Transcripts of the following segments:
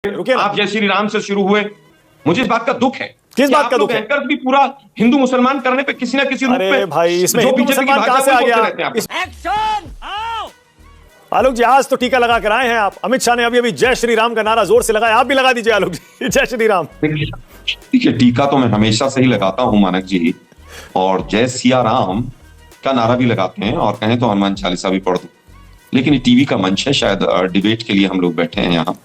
रुकिए ना। आप जय श्री राम से शुरू हुए। मुझे इस बात का दुख है। किस बात का दुख है? एंकर भी पूरा हिंदू मुसलमान करने पे किसी ना किसी रूप अरे में भाई, इसमें जो हिंदू बीजेपी की मुसलमान कहां से आ गया? एक्शन आओ। आलोक जी, आज तो टीका लगा कर आए हैं आप। अमित शाह ने अभी अभी जय श्री राम का नारा जोर से लगाया, आप भी लगा दीजिए आलोक जी। जय श्री राम। देखिए, टीका तो मैं हमेशा से ही लगाता हूं मानक जी, और जय सिया राम का नारा भी लगाते हैं, और कहें तो हनुमान चालीसा भी पढ़ दूं। लेकिन ये टीवी का मंच है, शायद डिबेट के लिए हम लोग बैठे हैं यहाँ।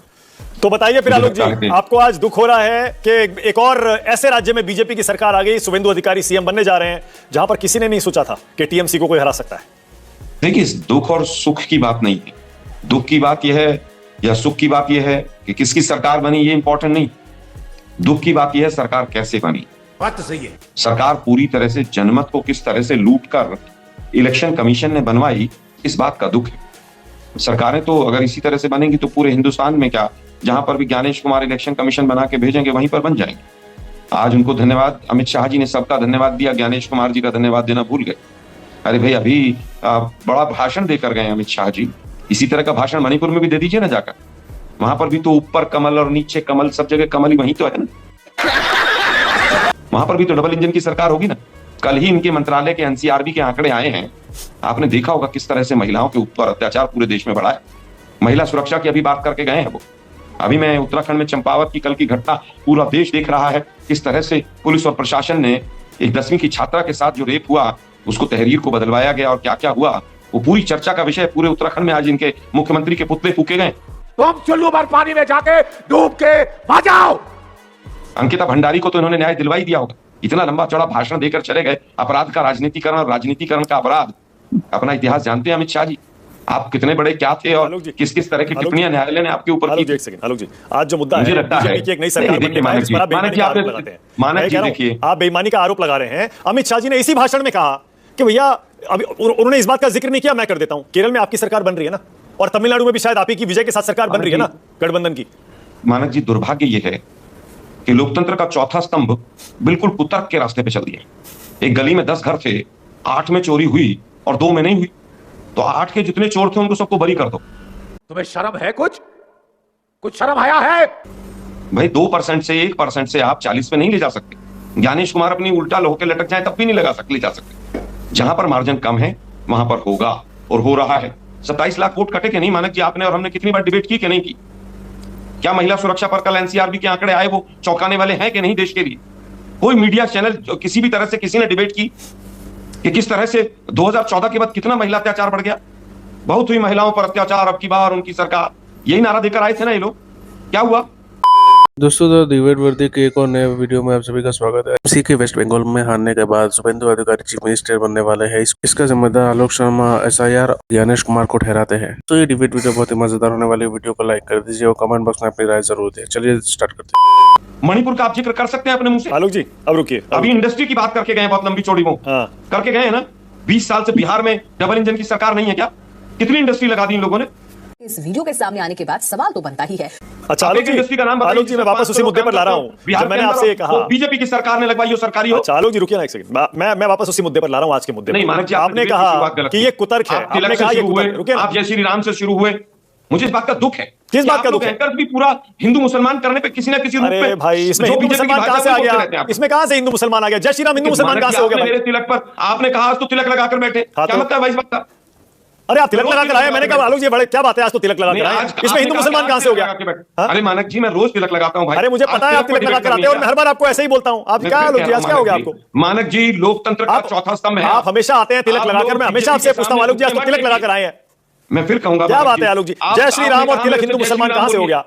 तो बताइए फिर आलोक जी, आपको आज दुख हो रहा है कि एक और ऐसे राज्य में बीजेपी की सरकार आ गई, शुभेंदु अधिकारी सीएम बनने जा रहे हैं, जहां पर किसी ने नहीं सोचा था कि टीएमसी को कोई हरा सकता है। देखिए, इस दुख और सुख की बात नहीं है। दुख की बात यह है या सुख की बात यह है कि किसकी सरकार बनी, ये इंपॉर्टेंट नहीं। दुख की बात यह है सरकार कैसे बनी। बात तो सही है। सरकार पूरी तरह से जनमत को किस तरह से लूट कर इलेक्शन कमीशन ने बनवाई, इस बात का दुख है। सरकारें तो अगर इसी तरह से बनेंगी तो पूरे हिंदुस्तान में क्या, जहां पर भी ज्ञानेश कुमार इलेक्शन कमीशन बना के भेजेंगे वहीं पर बन जाएंगे। आज उनको धन्यवाद, अमित शाह जी ने सबका धन्यवाद दिया, ज्ञानेश कुमार जी का धन्यवाद देना भूल गए। अरे भाई, अभी बड़ा भाषण देकर गए अमित शाह जी। इसी तरह का भाषण मणिपुर में भी दे दीजिए ना जाकर। वहां पर भी तो ऊपर कमल और नीचे कमल, सब जगह कमल ही वहीं तो है ना। वहां पर भी तो डबल इंजन की सरकार होगी ना। कल ही इनके मंत्रालय के एनसीआरबी के आंकड़े आए हैं। आपने देखा होगा किस तरह से महिलाओं के ऊपर अत्याचार पूरे देश में बढ़ा है। महिला सुरक्षा की अभी बात करके गए हैं वो। अभी मैं उत्तराखंड में चंपावत की कल की घटना पूरा देश देख रहा है, किस तरह से पुलिस और प्रशासन ने एक 10वीं की छात्रा के साथ जो रेप हुआ उसको तहरीर को बदलवाया गया, और क्या क्या हुआ वो पूरी चर्चा का विषय। पूरे उत्तराखंड में आज इनके मुख्यमंत्री के पुतले फूके गए। तुम चुल्लू भर पानी में जाके डूब के आ जाओ। अंकिता भंडारी को तो इन्होंने न्याय दिलवा ही दिया होगा। इतना लंबा चौड़ा भाषण देकर चले गए। अपराध का राजनीतिकरण और राजनीतिकरण का अपराध, अपना इतिहास जानते हैं अमित शाह जी। आप कितने बड़े क्या थे और किस किस तरह की टिप्पणियां न्यायालय ने आपके ऊपर की। एक सेकंड आलोक जी, आज जो मुद्दा मुझे है लगता है कि एक नई सरकार बनने का है, इस पर आप बेईमानी का आरोप लगाते हैं। मानक जी देखिए, आप बेईमानी का आरोप लगा रहे हैं। अमित शाह जी ने इसी भाषण में कहा कि भैया, अभी उन्होंने इस बात का जिक्र नहीं किया, मैं कर देता हूं। केरल में आपकी सरकार बन रही है ना, और तमिलनाडु में भी शायद आप ही की विजय के साथ सरकार बन रही है ना, गठबंधन की। मानक जी, दुर्भाग्य यह है कि लोकतंत्र का चौथा स्तंभ बिल्कुल कुतर्क के रास्ते पे चल दिया। एक गली में 10 घर थे, 8 में चोरी हुई और 2 में नहीं हुई, तो 8 के जितने चोर थे उनको सबको बरी कर दो। तुम्हें शर्म है? कुछ शर्म आया है? भाई 2% से 1% से आप 40 पे नहीं ले जा सकते। ज्ञानेश कुमार अपनी उल्टा होकर लटक जाए तब भी नहीं ले जा सकते। जहां पर मार्जिन कम है वहां पर होगा, और हो रहा है। 27 लाख वोट कटे कि नहीं मानक जी? आपने और हमने कितनी बार डिबेट की कि नहीं की? क्या महिला सुरक्षा पर कल एनसीआरबी के आंकड़े आए, वो चौंकाने वाले हैं कि नहीं देश के लिए? कोई मीडिया चैनल किसी भी तरह से किसी ने डिबेट की कि किस तरह से 2014 के बाद कितना महिला अत्याचार बढ़ गया? बहुत हुई महिलाओं पर अत्याचार, अब की बार उनकी सरकार, यही नारा देकर आए थे ना ये लोग। क्या हुआ? दोस्तों, तो डिबेट वर्दी के एक और नए वीडियो में आप सभी का स्वागत है। इसी के वेस्ट बंगाल में हारने के बाद शुभेंदु अधिकारी चीफ मिनिस्टर बनने वाले हैं। इसका जिम्मेदार आलोक शर्मा एसआईआर ज्ञानेश कुमार को ठहराते हैं। तो ये डिबेट वीडियो बहुत ही मजेदार होने वाली। वीडियो को लाइक कर दीजिए और कमेंट बॉक्स में अपनी राय जरूर दें। चलिए स्टार्ट करते हैं। मणिपुर का आप जिक्र कर सकते हैं अपने मुंह से आलोक जी, अब रुकिए। अभी इंडस्ट्री की बात करके गए, बहुत लंबी चौड़ी वो करके गए हैं ना। 20 साल से बिहार में डबल इंजन की सरकार नहीं है क्या? कितनी इंडस्ट्री लगा दी इन लोगों ने? इस वीडियो के सामने आने के बाद सवाल तो बनता ही है। अच्छा आलोक जी, इंडस्ट्री का नाम आलोक जी, मैं वापस उसी मुद्दे पर ला रहा हूं। जब मैंने आपसे कहा बीजेपी की सरकार ने लगवाई हो सरकारी हो। अच्छा आलोक जी, रुकिए ना एक सेकंड, मैं वापस उसी मुद्दे पर ला रहा हूं, आज के मुद्दे पर। नहीं मानक जी, आपने कहा कि ये कुतर्क है। आपने कहा ये कुतर्क। रुकिए, आप जय श्री राम से शुरू हुए। मुझे इस बात का दुख है। किस बात का दुख है? एंकर भी पूरा हिंदू मुसलमान करने पे किसी ना किसी रूप में। अरे भाई, इसमें हिंदू मुसलमान कहां से आ गया? इसमें कहां से हिंदू मुसलमान आ गया? जय श्री राम हिंदू मुसलमान कहां से हो गया? मेरे तिलक पर आपने कहा आज तो तिलक लगाकर बैठे, क्या मतलब है भाई इस बात का? अरे आप तिलक लगा कर आए, मैंने कहा आलोक जी बड़े क्या बात है, आज तो तिलक लगा कर आए। इसमें हिंदू मुसलमान कहां से हो गया? अरे मानक जी, मैं रोज तिलक लगाता हूं भाई। अरे मुझे पता है आप तिलक लगा कर आते हैं, और मैं हर बार आपको ऐसे ही बोलता हूं। आप क्या आलोक जी, आज क्या हो गया आपको? मानक जी, लोकतंत्र का चौथा स्तंभ है। आप हमेशा आते हैं तिलक लगाकर। मैं हमेशा आपसे पूछता हूं आलोक जी, आज तो तिलक लगा कर आए हैं। मैं फिर कहूंगा, क्या बात है आलोक जी? जय श्री राम और तिलक हिंदू मुसलमान कहां से हो गया?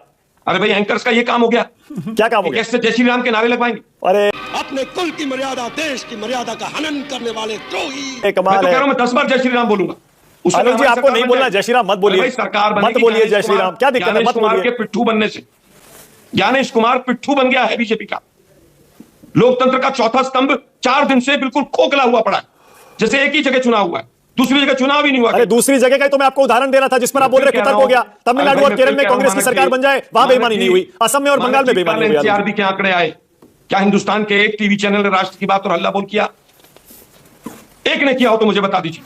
अरे भाई, एंकर्स का ये काम हो गया। क्या काम हो गया? कैसे जय श्री राम के नारे लगवाएंगे? अरे अपने कुल की मर्यादा, देश की मर्यादा का हनन करने वाले द्रोही। कमाल है। मैं तो कह रहा हूं, मैं 10 बार जय श्री राम बोलूंगा। आलोक जी, आपको नहीं बोलना जय श्री राम, मत बोलिए। सरकार मत बोलिए जय श्री राम, क्या दिक्कत है? मत बोलिए। के पिट्ठू बनने से ज्ञानेश कुमार पिट्ठू बन गया है बीजेपी का। लोकतंत्र का चौथा स्तंभ 4 दिन से बिल्कुल खोखला हुआ पड़ा है, जैसे एक ही जगह चुनाव हुआ है, दूसरी जगह चुनाव ही नहीं हुआ। अरे दूसरी जगह का तो मैं आपको उदाहरण दे रहा था, जिसमें आप बोल रहे कुतर्क हो गया। तमिलनाडु और केरल में कांग्रेस की सरकार बन जाए, वहां बेईमानी नहीं हुई। असम में और बंगाल में बेईमानी हुई। एनसीआरबी के आंकड़े आए, क्या हिंदुस्तान के एक टीवी चैनल ने राष्ट्र की बात और हल्ला बोल किया? एक ने किया हो तो मुझे बता दीजिए।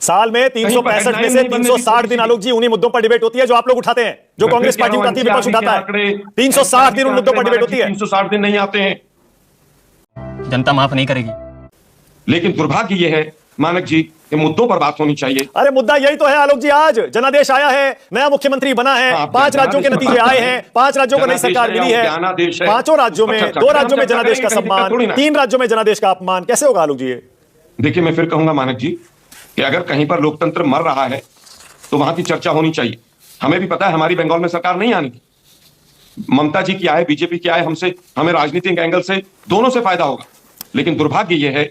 साल में 365 में से 360 दिन आलोक जी उन्हीं मुद्दों पर डिबेट होती है जो आप लोग उठाते हैं, जो कांग्रेस पार्टी उठाती है, विपक्ष उठाता है। 360 दिन उन मुद्दों पर डिबेट होती है। 360 दिन नहीं आते हैं, जनता माफ नहीं करेगी। लेकिन दुर्भाग्य यह है मानक जी कि मुद्दों पर बात होनी चाहिए। अरे मुद्दा यही तो है आलोक जी, आज जनादेश आया है, नया मुख्यमंत्री बना है, 5 राज्यों के नतीजे आए हैं, 5 राज्यों को नई सरकार मिली है, 5 राज्यों में 2 राज्यों में जनादेश का सम्मान, 3 राज्यों में जनादेश का अपमान, कैसे होगा आलोक जी ये? देखिए मैं फिर कहूंगा मानक जी कि अगर कहीं पर लोकतंत्र मर रहा है तो वहां की चर्चा होनी चाहिए। हमें भी पता है हमारी बंगाल में सरकार नहीं आनी, ममता जी क्या है, बीजेपी क्या है, हमसे हमें राजनीतिक एंगल से दोनों से फायदा होगा। लेकिन दुर्भाग्य यह है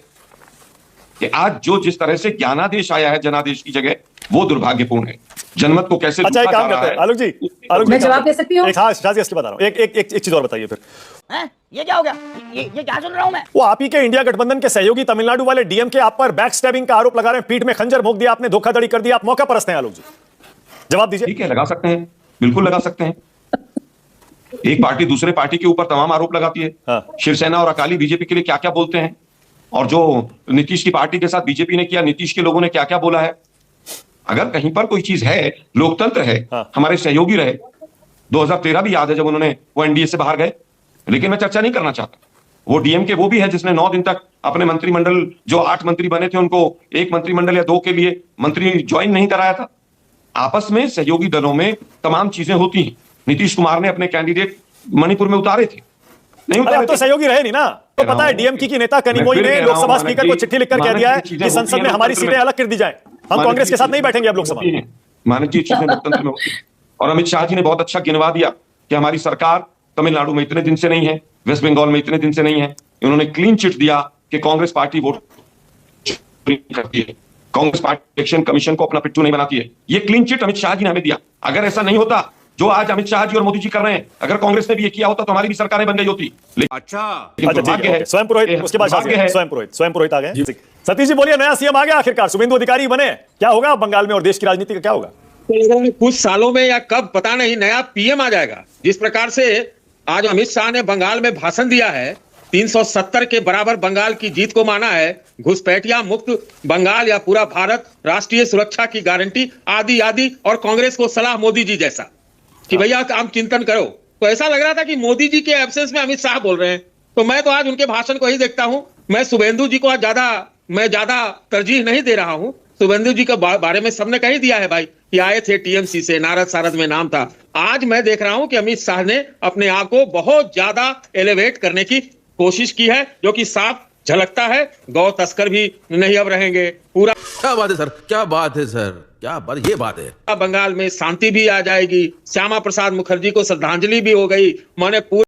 कि आज जो जिस तरह से ज्ञानादेश आया है जनादेश की जगह, वो दुर्भाग्यपूर्ण है। जनमत को कैसे अच्छा एक काम करते हैं आलोक जी, आलोक मैं जवाब दे सकती हूँ? एक हाँ शाजी असली बता रहा हूँ, एक चीज और बताइए फिर। ये क्या हो गया? ये क्या सुन रहा हूं मैं? वो आप ही के इंडिया गठबंधन के सहयोगी तमिलनाडु वाले डीएम के आप पर बैक स्टैबिंग का आरोप लगा रहे हैं, पीठ में खंजर भोंक दिया आपने, धोखाधड़ी कर दिया, आप मौका परस्त हैं आलोक जी, जवाब दीजिए। ठीक है, लगा सकते हैं, बिल्कुल लगा सकते हैं। एक पार्टी दूसरे पार्टी के ऊपर तमाम आरोप लगाती है। हाँ। शिवसेना और अकाली बीजेपी के लिए क्या क्या बोलते हैं, और जो नीतीश की पार्टी के साथ बीजेपी ने किया, नीतीश के लोगों ने क्या क्या बोला है। अगर कहीं पर कोई चीज है, लोकतंत्र है, हाँ। हमारे सहयोगी रहे, 2013 भी याद है जब उन्होंने वो एनडीए से बाहर गए, लेकिन मैं चर्चा नहीं करना चाहता। वो डीएमके वो भी है जिसने 9 दिन तक अपने मंत्रिमंडल, जो 8 मंत्री बने थे, उनको एक मंत्रिमंडल या 2 के लिए मंत्री ज्वाइन नहीं कराया था। आपस में सहयोगी दलों में तमाम चीजें होती हैं। नीतीश कुमार ने अपने कैंडिडेट मणिपुर में उतारे थे, नहीं अरे उतारे अब तो थे। सहयोगी रहे नहीं ना, तो पता है डीएमके की नेता कनिमोई ने लोकसभा स्पीकर को चिट्ठी लिखकर कह दिया है कि संसद में हमारी सीटें अलग कर दी जाए, हम कांग्रेस के साथ नहीं बैठेंगे अब लोकसभा में। मानक जी चीजें लोकतंत्र में होती हैं। और अमित शाह जी ने बहुत अच्छा गिनवा दिया कि हमारी सरकार तमिलनाडु में इतने दिन से नहीं है, वेस्ट बंगाल में इतने दिन से नहीं है। उन्होंने क्लीन चिट दिया कि कांग्रेस पार्टी वोट चोरी करती है, कांग्रेस पार्टी इलेक्शन कमीशन को अपना पिट्ठू नहीं बनाती है। ये क्लीन चिट अमित शाह जी ने हमें दिया। अगर ऐसा नहीं होता जो आज अमित शाह जी और मोदी जी कर रहे हैं, अगर कांग्रेस ने भी ये किया होता तो हमारी भी सरकारें बन गई होती। अच्छा ठीक है, स्वयं पुरोहित, उसके बाद शाजी है, स्वयं पुरोहित आ गए। सतीश जी बोलिए, नया सीएम आ गया आखिरकार, शुभेंदु अधिकारी बने, क्या होगा बंगाल में और देश की राजनीति का क्या होगा? कुछ सालों में या कब पता नहीं नया पीएम आ जाएगा। जिस प्रकार से आज अमित शाह ने बंगाल में भाषण दिया है, 370 के बराबर बंगाल की जीत को माना है, घुसपैठिया मुक्त बंगाल या पूरा भारत, राष्ट्रीय सुरक्षा की गारंटी, आदि आदि, और कांग्रेस को सलाह मोदी जी जैसा कि भैया आप चिंतन करो। तो ऐसा लग रहा था कि मोदी जी के एब्सेंस में अमित शाह बोल रहे हैं। तो मैं तो आज उनके भाषण को ही देखता हूं। मैं शुभेंदु जी को आज ज्यादा तरजीह नहीं दे रहा हूं। शुभेंदु जी के बारे में सबने कह ही दिया है भाई कि आए थे टीएमसी से, नारद सारद में नाम था। आज मैं देख रहा हूं कि अमित शाह ने अपने आप को बहुत ज्यादा एलिवेट करने की कोशिश की है, जो कि साफ झलकता है। गौ तस्कर भी नहीं अब रहेंगे। पूरा क्या बात है सर, क्या बात है सर, क्या बात, ये बात है। बंगाल में शांति भी आ जाएगी। श्यामा प्रसाद मुखर्जी को श्रद्धांजलि भी हो गई। मैंने पूरा